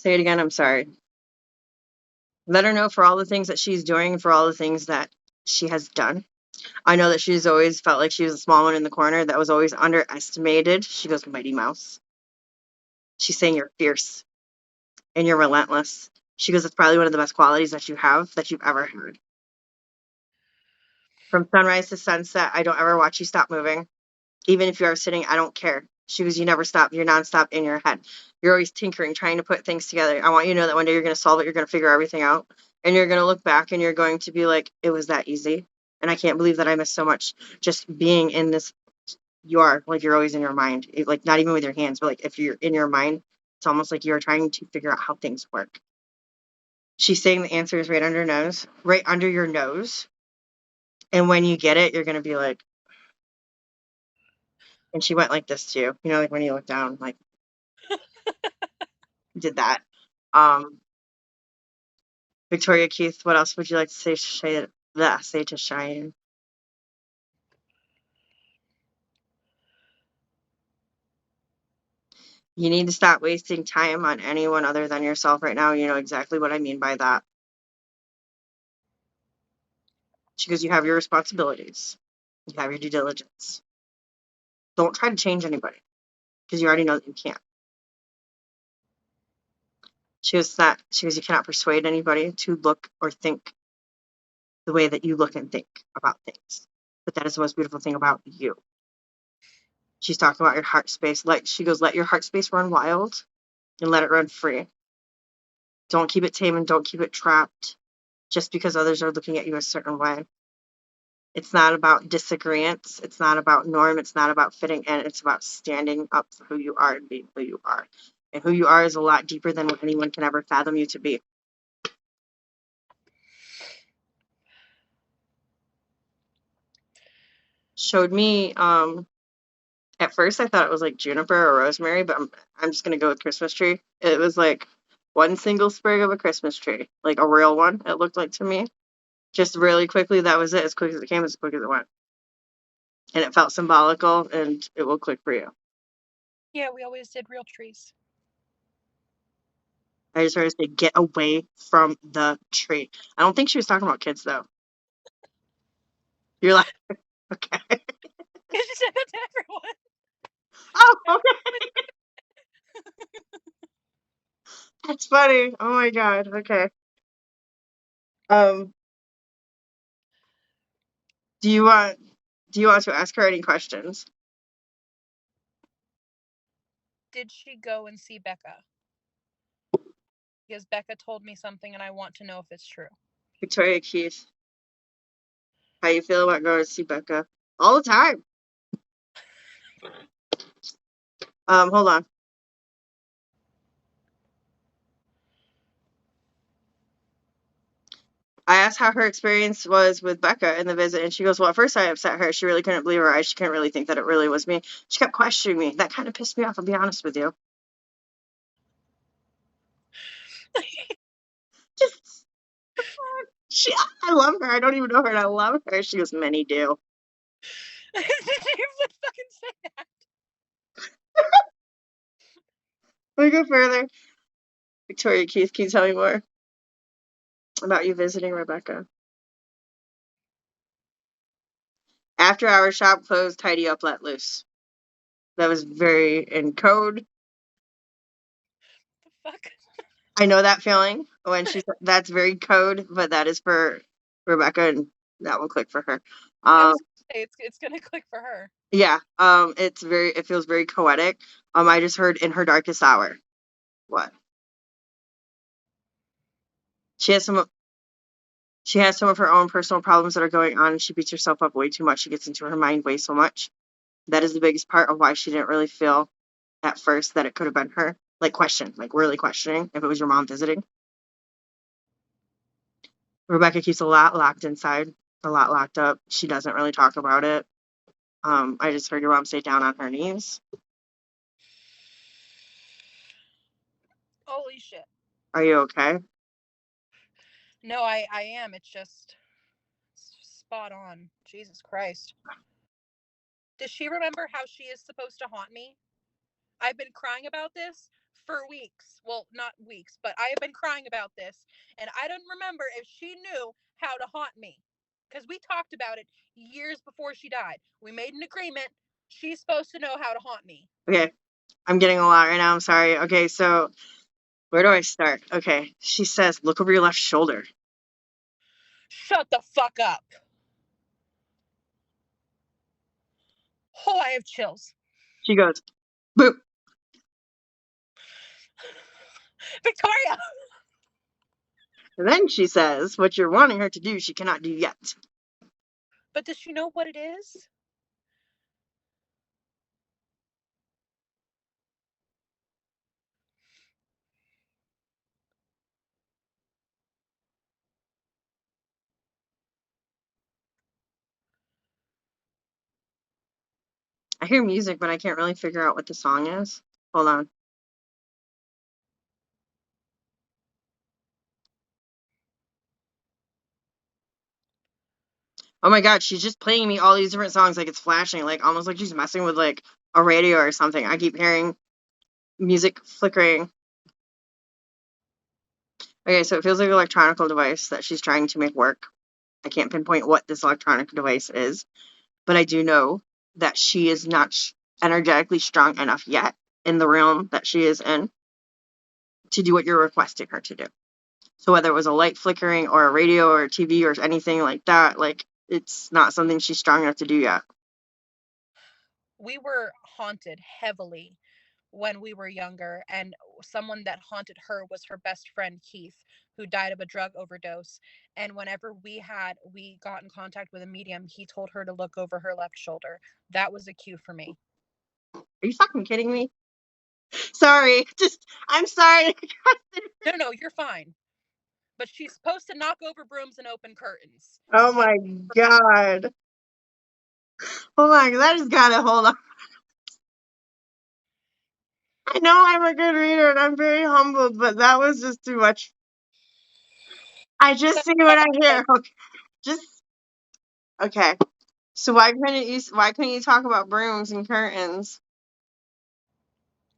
Say it again. I'm sorry. Let her know for all the things that she's doing, for all the things that she has done. I know that she's always felt like she was a small one in the corner that was always underestimated. She goes, Mighty Mouse. She's saying you're fierce and you're relentless. She goes, it's probably one of the best qualities that you have that you've ever had. From sunrise to sunset, I don't ever watch you stop moving. Even if you are sitting, I don't care. She goes, you never stop. You're nonstop in your head. You're always tinkering, trying to put things together. I want you to know that one day you're going to solve it. You're going to figure everything out. And you're going to look back and you're going to be like, it was that easy. And I can't believe that I missed so much just being in this. You are like, you're always in your mind, like not even with your hands, but like if you're in your mind, it's almost like you're trying to figure out how things work. She's saying the answer is right under her nose, right under your nose. And when you get it, you're going to be like, and she went like this too, like when you look down, like did that. Um, Victoria Keith, what else would you like to say to Cheyenne? You need to stop wasting time on anyone other than yourself right now. You know exactly what I mean by that. She goes, you have your responsibilities. You have your due diligence. Don't try to change anybody because you already know that you can't. She goes, you cannot persuade anybody to look or think the way that you look and think about things. But that is the most beautiful thing about you. She's talking about your heart space. She goes, let your heart space run wild and let it run free. Don't keep it tame and don't keep it trapped just because others are looking at you a certain way. It's not about disagreements. It's not about norm. It's not about fitting in. It's about standing up for who you are and being who you are. And who you are is a lot deeper than what anyone can ever fathom you to be. Showed me, at first I thought it was like juniper or rosemary, but I'm just going to go with Christmas tree. It was like one single sprig of a Christmas tree, like a real one, it looked like to me. Just really quickly, that was it. As quick as it came, as quick as it went. And it felt symbolical, and it will click for you. Yeah, we always did real trees. I just heard her say, get away from the tree. I don't think she was talking about kids, though. You're like, okay. She said that to everyone. Oh, okay. That's funny. Oh my god. Okay. Um, do you want to ask her any questions? Did she go and see Becca? Because Becca told me something and I want to know if it's true. Victoria Keith, how you feel about going to see Becca? All the time. Hold on. I asked how her experience was with Becca in the visit, and she goes, well, at first I upset her. She really couldn't believe her eyes. She couldn't really think that it really was me. She kept questioning me. That kind of pissed me off, I'll be honest with you. Just, I love her. I don't even know her, and I love her. She goes, many do. Did you fucking say that? Let me go further. Victoria Keith, can you tell me more about you visiting Rebecca? After our shop closed, tidy up, let loose. That was very in code. The fuck? I know that feeling when she said that's very code, but that is for Rebecca, and that will click for her. I Um, was gonna say it's gonna click for her. yeah, it feels very poetic. I just heard in her darkest hour. What? She has some she has some of her own personal problems that are going on, and she beats herself up way too much. She gets into her mind way so much. That is the biggest part of why she didn't really feel at first that it could have been her. Like really questioning if it was your mom visiting. Rebecca keeps a lot locked inside, a lot locked up. She doesn't really talk about it. I just heard your mom say down on her knees. Holy shit. Are you okay? No, I am. It's just spot on. Jesus Christ. Does she remember how she is supposed to haunt me? I've been crying about this for weeks. Well, not weeks, but I have been crying about this, and I don't remember if she knew how to haunt me. Because we talked about it years before she died. We made an agreement. She's supposed to know how to haunt me. Okay. I'm getting a lot right now. I'm sorry. Okay, so where do I start? Okay. She says, look over your left shoulder. Shut the fuck up. Oh, I have chills. She goes, boop. Victoria! And then she says, what you're wanting her to do, she cannot do yet. But does she know what it is? I hear music, but I can't really figure out what the song is. Hold on. Oh my god, she's just playing me all these different songs like it's flashing, like almost like she's messing with like a radio or something. I keep hearing music flickering. Okay, so it feels like an electronic device that she's trying to make work. I can't pinpoint what this electronic device is, but I do know that she is not energetically strong enough yet in the realm that she is in to do what you're requesting her to do. So whether it was a light flickering or a radio or a TV or anything like that, like it's not something she's strong enough to do yet. We were haunted heavily when we were younger, and someone that haunted her was her best friend Keith, who died of a drug overdose. And whenever we got in contact with a medium, he told her to look over her left shoulder. That was a cue for me. Are you fucking kidding me? Sorry, I'm sorry. No, you're fine. But she's supposed to knock over brooms and open curtains. Oh my god. Hold on, because I just gotta hold on. I know I'm a good reader and I'm very humbled, but that was just too much. I just see what I hear. Okay. Okay. So why couldn't you talk about brooms and curtains?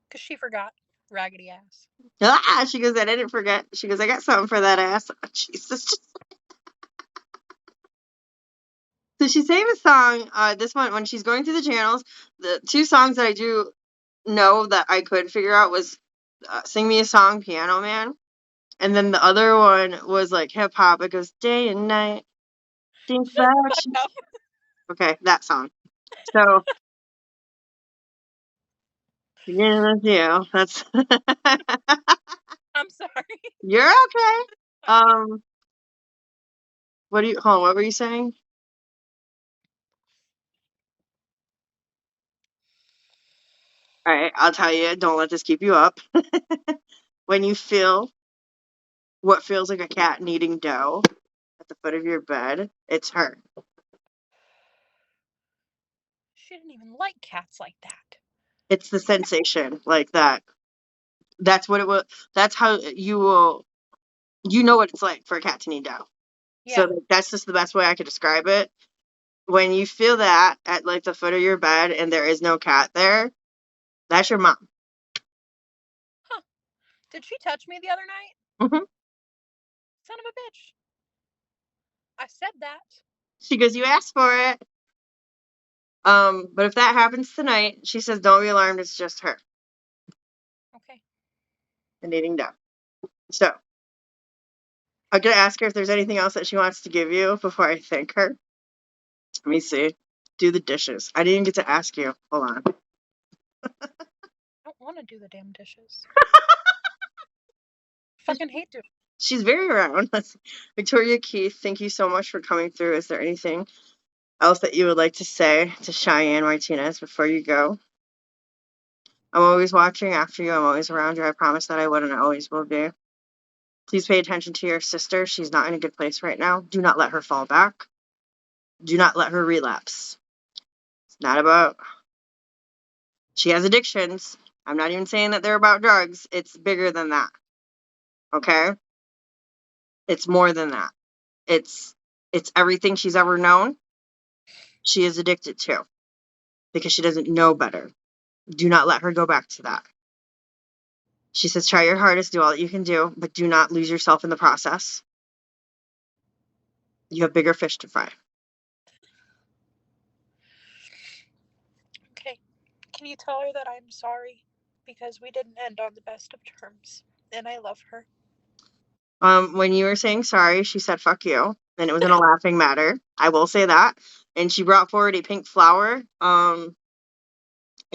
Because she forgot. Raggedy ass. She goes, I didn't forget. She goes, I got something for that ass. Oh, Jesus. So she sang a song, this one, when she's going through the channels, the two songs that I do know that I could figure out was Sing Me a Song, Piano Man. And then the other one was like hip hop. It goes day and night. Okay, that song. So, beginning with you. That's I'm sorry. You're okay. What were you saying? All right, I'll tell you. Don't let this keep you up. When you feel what feels like a cat needing dough at the foot of your bed, it's her. She didn't even like cats like that. It's the sensation like that. That's what it will. That's how you will. You know what it's like for a cat to need dough. Yeah. So that's just the best way I could describe it. When you feel that at like the foot of your bed and there is no cat there, that's your mom. Huh. Did she touch me the other night? Mm-hmm. Son of a bitch. I said that. She goes, you asked for it. But if that happens tonight, she says, don't be alarmed. It's just her. Okay. And needing dough. So I'm going to ask her if there's anything else that she wants to give you before I thank her. Let me see. Do the dishes. I didn't get to ask you. Hold on. I don't want to do the damn dishes. Fucking hate to. She's very around. Victoria Keith, thank you so much for coming through. Is there anything else that you would like to say to Cheyenne Martinez before you go? I'm always watching after you. I'm always around you. I promise that I would and I always will be. Please pay attention to your sister. She's not in a good place right now. Do not let her fall back. Do not let her relapse. It's not about... She has addictions. I'm not even saying that they're about drugs. It's bigger than that. Okay? It's more than that. It's everything she's ever known. She is addicted to. Because she doesn't know better. Do not let her go back to that. She says, try your hardest, do all that you can do, but do not lose yourself in the process. You have bigger fish to fry. Okay. Can you tell her that I'm sorry? Because we didn't end on the best of terms. And I love her. When you were saying sorry, she said, fuck you. And it was in a laughing matter. I will say that. And she brought forward a pink flower. I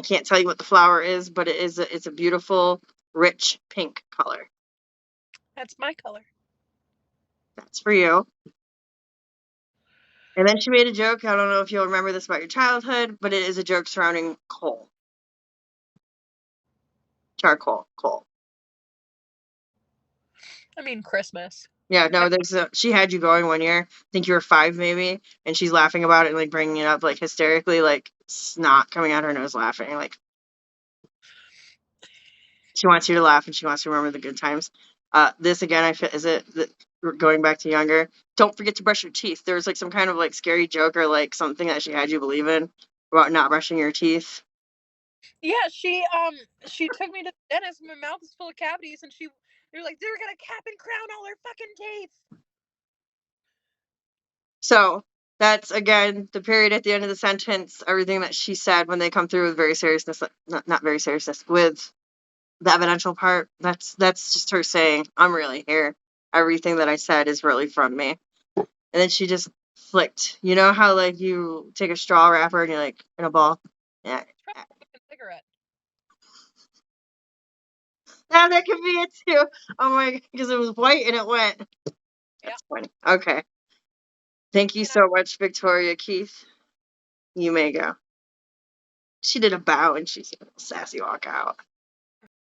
can't tell you what the flower is, but it's a beautiful, rich pink color. That's my color. That's for you. And then she made a joke. I don't know if you'll remember this about your childhood, but it is a joke surrounding coal. Charcoal, coal. I mean, Christmas. Yeah, no, she had you going one year. I think you were 5 maybe, and she's laughing about it and like bringing it up like hysterically, like snot coming out her nose laughing. Like she wants you to laugh and she wants to remember the good times. This again, going back to younger. Don't forget to brush your teeth. There was like some kind of like scary joke or like something that she had you believe in about not brushing your teeth. Yeah, she took me to the dentist. My mouth is full of cavities, and they're like, they're gonna cap and crown all her fucking teeth. So that's again the period at the end of the sentence. Everything that she said when they come through with very seriousness, not very seriousness, with the evidential part. That's just her saying, I'm really here. Everything that I said is really from me. And then she just flicked. You know how like you take a straw wrapper and you're like in a ball? Yeah. Cigarette. Yeah, that could be it too. Oh my, because it was white and it went. That's funny. Okay. Thank you so much, Victoria Keith. You may go. She did a bow and she's a sassy walk out.